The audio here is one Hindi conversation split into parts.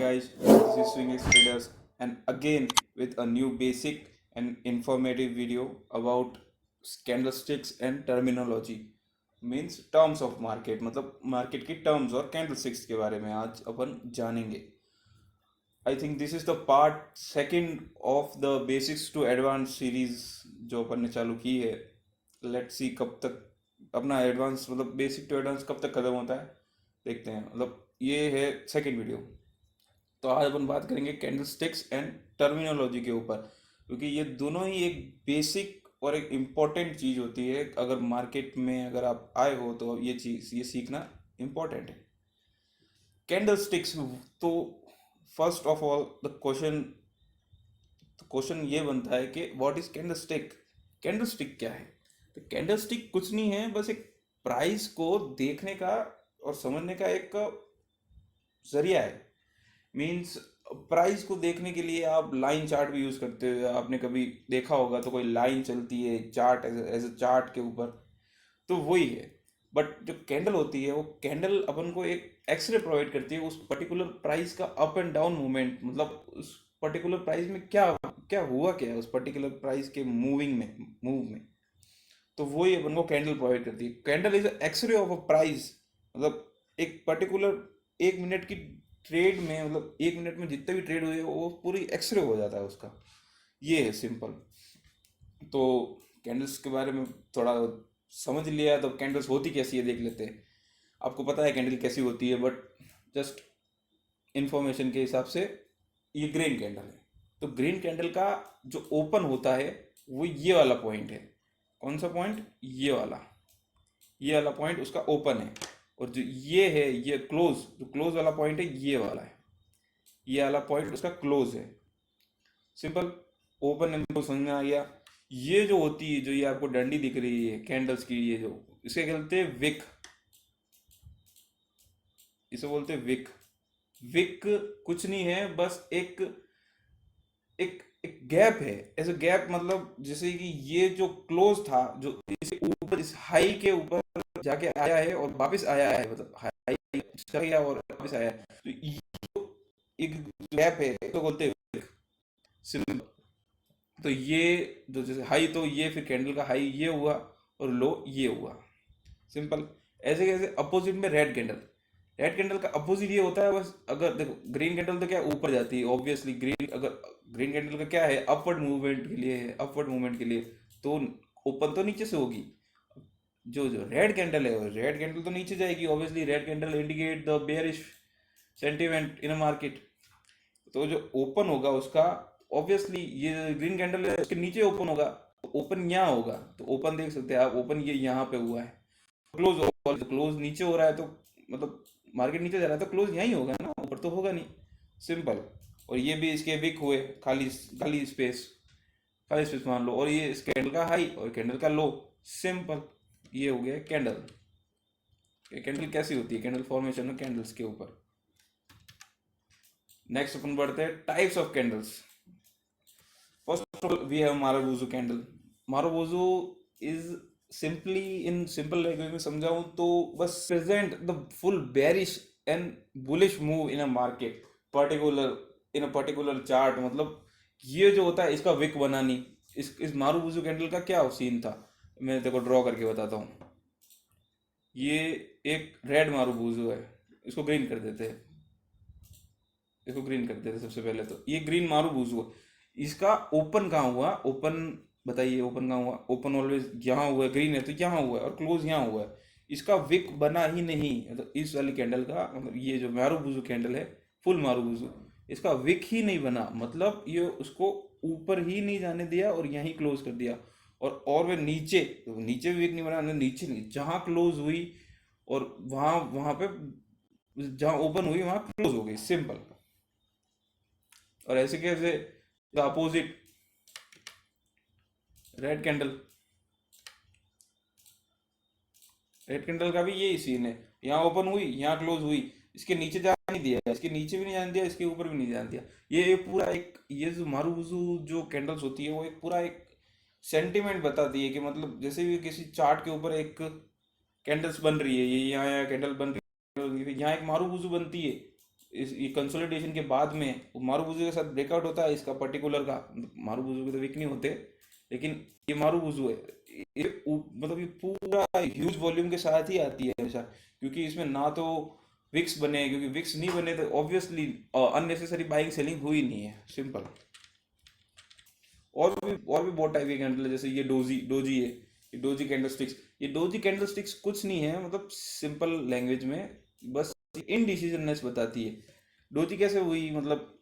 guys, this is Swing X Traders and again with a new basic and informative video about candlesticks and terminology means terms of market मतलब market की terms और candlesticks के बारे में आज अपन जानेंगे. I think this is the part second of the basics to advanced series जो अपन ने चालू की है. Let's see कब तक अपना एडवांस मतलब बेसिक टू एडवांस कब तक खत्म होता है, देखते हैं. मतलब ये है सेकंड वीडियो. तो आज अपन बात करेंगे कैंडलस्टिक्स एंड टर्मिनोलॉजी के ऊपर, क्योंकि ये दोनों ही एक बेसिक और एक इम्पॉर्टेंट चीज़ होती है. अगर मार्केट में अगर आप आए हो तो ये सीखना इम्पॉर्टेंट है. कैंडलस्टिक्स, तो first of all the question ये बनता है कि व्हाट इज कैंडलस्टिक. कैंडलस्टिक क्या है? तो कैंडलस्टिक कुछ नहीं है, बस एक प्राइस को देखने का और समझने का एक जरिया है. मीन्स प्राइस को देखने के लिए आप लाइन चार्ट भी यूज करते हो. आपने कभी देखा होगा तो कोई लाइन चलती है चार्ट एज ए चार्ट के ऊपर, तो वही है. बट जो कैंडल होती है वो कैंडल अपन को एक एक्सरे प्रोवाइड करती है उस पर्टिकुलर प्राइस का अप एंड डाउन मूवमेंट. मतलब उस पर्टिकुलर प्राइस में क्या क्या हुआ, क्या है उस पर्टिकुलर प्राइस के मूव में. तो वही अपन को कैंडल प्रोवाइड करती है. Candle is x-ray of a price. मतलब एक पर्टिकुलर 1 मिनट की ट्रेड में, मतलब 1 मिनट में जितने भी ट्रेड हुए वो पूरी एक्सरे हो जाता है उसका. ये है सिंपल. तो कैंडल्स के बारे में थोड़ा समझ लिया, तो कैंडल्स होती कैसी है देख लेते हैं. आपको पता है कैंडल कैसी होती है, बट जस्ट इंफॉर्मेशन के हिसाब से ये ग्रीन कैंडल है. तो ग्रीन कैंडल का जो ओपन होता है वो ये वाला पॉइंट है. कौन सा पॉइंट? ये वाला पॉइंट उसका ओपन है. और जो ये है ये जो क्लोज वाला पॉइंट है ये वाला है. ये वाला पॉइंट उसका क्लोज है. सिंपल. ओपन एंड क्लोज समझ में आ गया. ये जो होती है, जो ये आपको डंडी दिख रही है कैंडल्स की, ये जो इसे कहते हैं विक. इसे बोलते हैं विक. विक कुछ नहीं है, बस एक एक एक गैप है. ऐसे गैप मतलब जैसे कि ये जो क्लोज था, जो इसे ऊपर इस हाई के ऊपर जाके आया है और वापस आया है, मतलब हाई चला गया और वापस आया है. तो ये एक गैप है तो बोलते हैं सिंपल. तो ये जो जैसे हाई, तो ये फिर कैंडल का हाई ये हुआ और लो ये हुआ. सिंपल. ऐसे कैसे अपोजिट में रेड कैंडल का अपोजिट ये होता है. बस अगर देखो ग्रीन कैंडल तो क्या ऊपर जाती है ऑब्वियसली. ग्रीन कैंडल का क्या है, अपवर्ड मूवमेंट के लिए है. अपवर्ड मूवमेंट के लिए तो ओपन तो नीचे से होगी. जो जो रेड कैंडल है, रेड कैंडल तो नीचे जाएगी obviously. Red candle indicate the bearish sentiment in a market. तो जो ओपन होगा उसका ऑब्वियसली, ये ग्रीन कैंडल है उसके नीचे ओपन होगा, तो ओपन यहाँ होगा. तो ओपन देख सकते हैं आप, ओपन ये यहाँ पे हुआ है. क्लोज नीचे हो रहा है, तो मतलब मार्केट नीचे जा रहा है तो क्लोज यहीं होगा ना, ऊपर तो होगा नहीं. सिंपल. और ये भी इसके विक हुए, खाली स्पेस मान लो. और ये इस कैंडल का हाई और कैंडल का लो. सिंपल. ये हो गया कैंडल. कैंडल कैसी होती है, कैंडल फॉर्मेशन है कैंडल्स के ऊपर. नेक्स्ट अपन बढ़ते हैं types of candles. First of all we have marubozu candle. Marubozu is simply, in simple language में समझाऊं तो बस present the full bearish and bullish move in a market in a particular chart. मतलब ये जो होता है इसका विक बनानी. इस मारुबुजू कैंडल का क्या सीन था, मैं देखो ड्रॉ करके बताता हूँ. ये एक रेड मारुबुजू है, इसको ग्रीन कर देते हैं. सबसे पहले तो ये ग्रीन मारुबुजू है. इसका ओपन कहाँ हुआ? ओपन बताइए, ओपन कहाँ हुआ? ओपन ऑलवेज यहाँ हुआ है. ग्रीन है तो यहाँ हुआ है और क्लोज यहाँ हुआ है. इसका विक बना ही नहीं. मतलब इस वाली कैंडल का, मतलब ये जो मारुबुजू कैंडल है, फुल मारुबुजू, इसका विक ही नहीं बना. मतलब ये उसको ऊपर ही नहीं जाने दिया और यहीं क्लोज कर दिया. और वे नीचे, तो नीचे भी विक नहीं बना. नीचे नहीं, जहाँ क्लोज हुई और वहाँ वहाँ पे जहाँ ओपन हुई वहाँ क्लोज हो गई. सिंपल. और ऐसे कैसे द अपोजिट रेड कैंडल का भी यही सीन है. यहाँ ओपन हुई, यहाँ क्लोज हुई. इसके नीचे जाने नहीं दिया, इसके नीचे भी नहीं जाने दिया, इसके ऊपर भी नहीं जाने दिया. ये पूरा एक, ये जो मारुबुजू जो कैंडल्स होती है वो एक पूरा एक सेंटिमेंट बताती है कि मतलब जैसे भी किसी चार्ट के ऊपर एक कैंडल्स बन रही है, ये यहाँ कैंडल बन रही है, यहाँ एक मारुबुजू बनती है. इस ये कंसोलिडेशन के बाद में वो मारुबुजू के साथ ब्रेकआउट होता है इसका पर्टिकुलर का, मारुबुजू के तो वीक नहीं होते, लेकिन ये मारुबुजू है, मतलब ये पूरा ह्यूज वॉल्यूम के साथ ही आती है हमेशा, क्योंकि इसमें ना तो विक्स बने, क्योंकि विक्स नहीं बने तो ऑब्वियसली अननेसेसरी बाइंग सेलिंग हुई नहीं है, सिंपल। और भी बहुत टाइप के कैंडल है, जैसे ये डोजी डोजी है, ये डोजी कैंडल स्टिक्स। ये डोजी कैंडल स्टिक्स कुछ नहीं है, मतलब सिंपल लैंग्वेज में बस इनडिसीजननेस बताती है। डोजी कैसे हुई, मतलब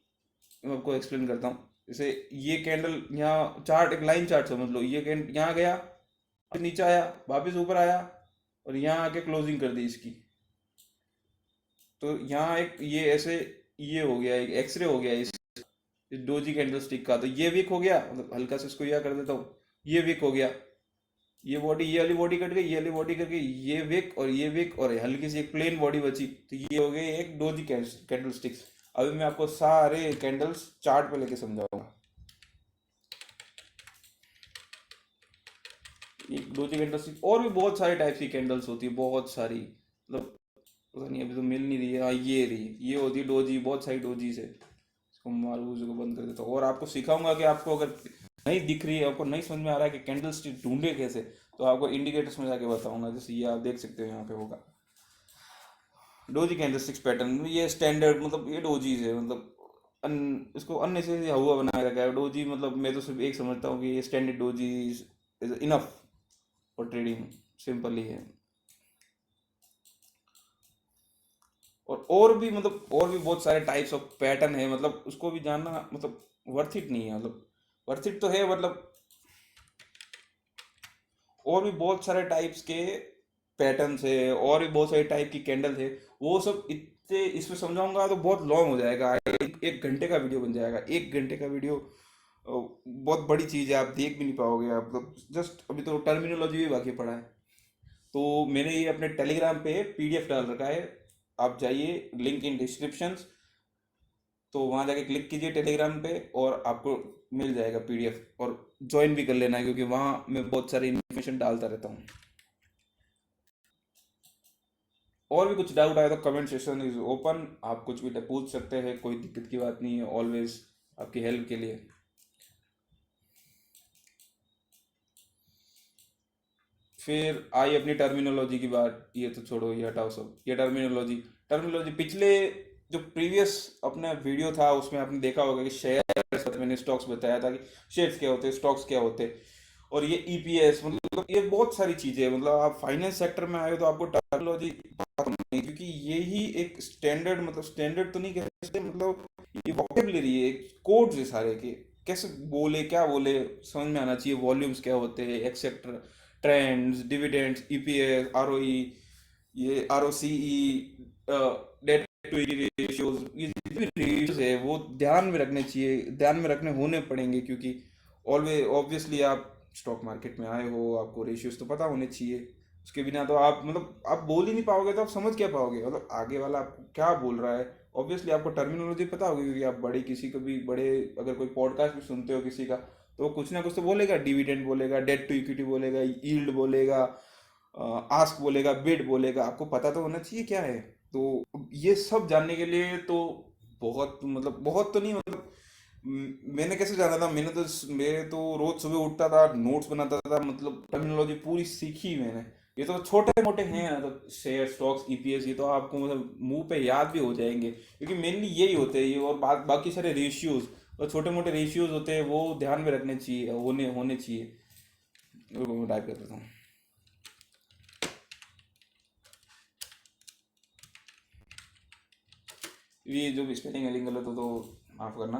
मैं आपको एक्सप्लेन करता हूँ। जैसे ये कैंडल यहाँ चार्ट, एक लाइन चार्ट समझ लो, ये कैंडल यहाँ गया, फिर नीचे आया, वापस ऊपर आया, और यहाँ आके क्लोजिंग कर दी इसकी। तो यहाँ एक ये ऐसे ये हो गया, एक एक्सरे हो गया इस डोजी कैंडल स्टिक का। तो ये वीक हो गया, मतलब हल्का से इसको यह कर देता हूँ, ये वीक हो गया, ये बॉडी, ये वाली बॉडी कट गई, ये वाली बॉडी कट गई, ये वीक और ये वीक, और हल्की सी एक प्लेन बॉडी बची, तो ये हो गई एक डोजी कैंडल स्टिक्स। अभी मैं आपको सारे कैंडल्स चार्ट पे लेके समझाऊंगा। एक डोजी कैंडल स्टिक, और भी बहुत सारी टाइप की कैंडल्स होती है, बहुत सारी, मतलब पता नहीं अभी तो मिल नहीं रही है। हाँ ये रही, ये होती है डोजी, बहुत सारी डोजी है। इसको मारू, उसको बंद कर देता हूँ, और आपको सिखाऊंगा कि आपको अगर नहीं दिख रही है, आपको नहीं समझ में आ रहा है कि कैंडल स्टिक ढूंढे कैसे, तो आपको इंडिकेटर्स में जाके बताऊंगा। जैसे ये आप देख सकते हो यहाँ पे होगा डोजी कैंडल स्टिक्स पैटर्न, ये स्टैंडर्ड, मतलब ये डोजीज है, मतलब इसको अननेसेसरी हुआ बनाया गया है डोजी। मतलब मैं तो सिर्फ एक समझता हूँ कि ये standard doji is enough for trading, simple ही है। और भी, मतलब और भी बहुत सारे टाइप्स ऑफ पैटर्न है, मतलब उसको भी जानना मतलब वर्थ इट नहीं है, मतलब वर्थ इट तो है, मतलब और भी बहुत सारे टाइप्स के पैटर्न्स है, और भी बहुत सारे टाइप की कैंडल है। वो सब इतने इसमें समझाऊंगा तो बहुत लॉन्ग हो जाएगा, एक घंटे का वीडियो बन जाएगा, एक घंटे का वीडियो। बहुत बड़ी चीज़ है, आप देख भी नहीं पाओगे, आप मतलब जस्ट अभी तो टर्मिनोलॉजी भी बाकी पड़ा है। तो मैंने ये अपने टेलीग्राम पे पीडीएफ डाल रखा है, आप जाइए, लिंक इन डिस्क्रिप्शन, तो वहाँ जाके क्लिक कीजिए टेलीग्राम पे, और आपको मिल जाएगा पीडीएफ, और ज्वाइन भी कर लेना है, क्योंकि वहाँ मैं बहुत सारी इन्फॉर्मेशन डालता रहता हूँ। और भी कुछ डाउट आया तो कमेंट सेक्शन इज ओपन, आप कुछ भी पूछ सकते हैं, कोई दिक्कत की बात नहीं है, ऑलवेज आपकी हेल्प के लिए। फिर आई अपनी टर्मिनोलॉजी की बात, ये तो छोड़ो, ये हटाओ सब, ये टर्मिनोलॉजी। टर्मिनोलॉजी पिछले जो प्रीवियस अपना वीडियो था उसमें आपने देखा होगा कि शेयर, मैंने स्टॉक्स बताया था कि शेयर्स क्या होते हैं, स्टॉक्स क्या होते हैं, और ये ईपीएस, मतलब ये बहुत सारी चीजें, मतलब आप फाइनेंस सेक्टर में आए हो तो आपको टर्मिनोलॉजी पता नहीं, क्योंकि ये ही एक स्टैंडर्ड, मतलब स्टैंडर्ड तो नहीं कह सकते, मतलब ये वोकेबलरी है, कोड्स है सारे के, कैसे बोले, क्या बोले, समझ में आना चाहिए, वॉल्यूम्स क्या होते हैं, etcetera, trends, dividends, EPS, ROE, ये ROCE, debt to equity ratios, ये जितने भी रेशियोज है वो ध्यान में रखने चाहिए, ध्यान में रखने होने पड़ेंगे, क्योंकि ऑलवेज ऑब्वियसली आप स्टॉक मार्केट में आए हो, आपको रेशियोज तो पता होने चाहिए। उसके बिना तो आप, मतलब आप बोल ही नहीं पाओगे, तो आप समझ क्या पाओगे, मतलब आगे वाला आपको क्या बोल रहा है। ऑब्वियसली आपको टर्मिनोलॉजी पता होगी, क्योंकि आप बड़े किसी को भी, बड़े अगर कोई पॉडकास्ट भी सुनते हो किसी का, तो वो कुछ ना कुछ तो बोलेगा, डिविडेंड बोलेगा, डेट टू इक्विटी बोलेगा, यील्ड बोलेगा, आस्क बोलेगा, बिड बोलेगा, आपको पता तो होना चाहिए क्या है। तो ये सब जानने के लिए तो बहुत, मतलब बहुत तो नहीं, मतलब मैंने कैसे जाना था, मैं तो रोज सुबह उठता था, नोट्स बनाता था, मतलब टर्मिनोलॉजी पूरी सीखी मैंने। ये तो छोटे मोटे हैं, मतलब शेयर, स्टॉक्स, ईपीएस, ये तो आपको मतलब मुंह पे याद भी हो जाएंगे, क्योंकि मेनली यही होते हैं ये, और बाकी सारे रेशियोज और छोटे मोटे रेशियोज होते हैं, वो ध्यान में रखने चाहिए, होने होने चाहिए। मैं टाइप कर देता हूँ। ये जो भी स्पेलिंग एलिंग गलत हो तो माफ करना।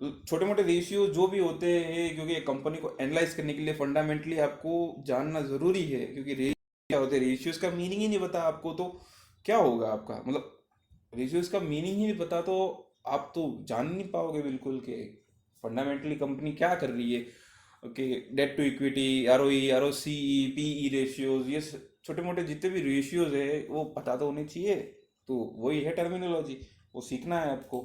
तो छोटे मोटे रेशियो जो भी होते हैं, क्योंकि एक कंपनी को एनालाइज करने के लिए फंडामेंटली आपको जानना जरूरी है, क्योंकि रेशियो क्या होते हैं, रेशियोज का मीनिंग ही नहीं पता आपको तो क्या होगा आपका, मतलब रेशियोज का मीनिंग ही नहीं पता तो आप तो जान नहीं पाओगे बिल्कुल कि फंडामेंटली कंपनी क्या कर रही है। Okay, debt to equity, ROE, ROCE, PE ratios, ये छोटे मोटे जितने भी रेशियोज है वो पता तो होने चाहिए। तो वही है टर्मिनोलॉजी, वो सीखना है आपको।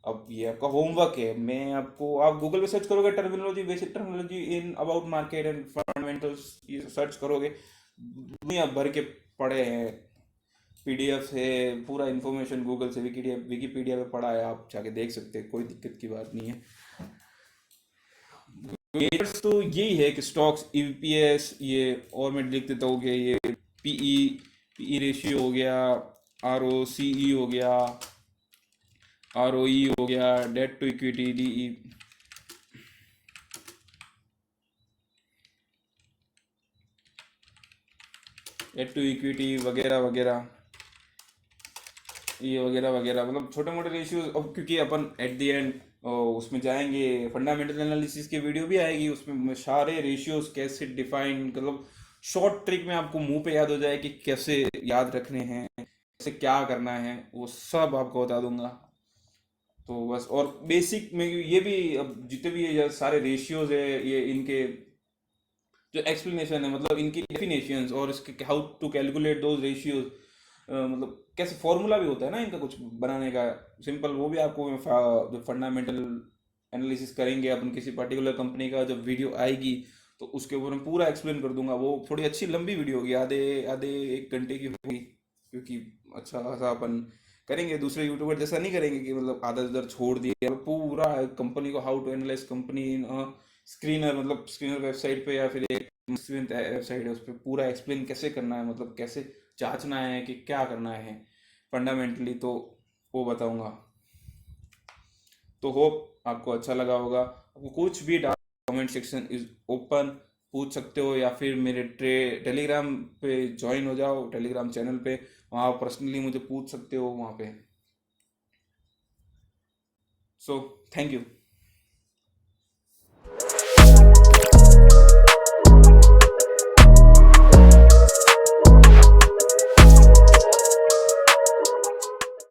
अब ये आपका होमवर्क है, मैं आपको, आप गूगल पे सर्च करोगे terminology, basic terminology in about market and fundamentals, ये सर्च करोगे, दुनिया भर के पड़े हैं, पीडीएफ है, पूरा इन्फॉर्मेशन गूगल से, विकीपीडिया पे पढ़ा है, आप जाके देख सकते हैं, कोई दिक्कत की बात नहीं है। गेटर्स तो यही है कि स्टॉक्स, ईपीएस, ये और मैं लिख देता हूँ कि ये पीई रेशियो हो गया, आरओसीई हो गया, आरओई हो गया, debt to equity, DE, debt to equity वगैरह वगैरह, ये वगैरह वगैरह, मतलब छोटे मोटे रेशियोज। अब क्योंकि अपन एट द एंड उसमें जाएंगे, फंडामेंटल एनालिसिस की वीडियो भी आएगी, उसमें सारे रेशियोज कैसे डिफाइन, मतलब शॉर्ट ट्रिक में आपको मुंह पे याद हो जाए कि कैसे याद रखने हैं, कैसे क्या करना है, वो सब आपको बता दूंगा। तो बस, और बेसिक में ये भी, अब जितने भी ये सारे रेशियोज है, ये इनके जो एक्सप्लेनेशन है, मतलब इनकी डेफिनेशंस और इसके how to calculate those ratios, मतलब कैसे फॉर्मूला भी होता है ना इनका कुछ बनाने का, सिंपल, वो भी आपको जो फंडामेंटल एनालिसिस करेंगे अपन किसी पर्टिकुलर कंपनी का, जब वीडियो आएगी तो उसके ऊपर मैं पूरा एक्सप्लेन कर दूंगा। वो थोड़ी अच्छी लंबी वीडियो होगी, आधे आधे 1 घंटे की होगी, क्योंकि अच्छा खासा अपन करेंगे, दूसरे यूट्यूबर जैसा नहीं करेंगे कि मतलब आधा इधर छोड़ दिया, पूरा कंपनी को, how to analyse company in screener, मतलब स्क्रीनर वेबसाइट पे या फिर एक वेबसाइट है, उस पर पूरा एक्सप्लेन कैसे करना है, मतलब कैसे जांचना है कि क्या करना है फंडामेंटली, तो वो बताऊंगा। तो होप आपको अच्छा लगा होगा। आपको कुछ भी doubt, comment section is open, पूछ सकते हो, या फिर मेरे टेलीग्राम पे ज्वाइन हो जाओ, टेलीग्राम चैनल पे, वहाँ पर्सनली मुझे पूछ सकते हो वहाँ पे। So thank you.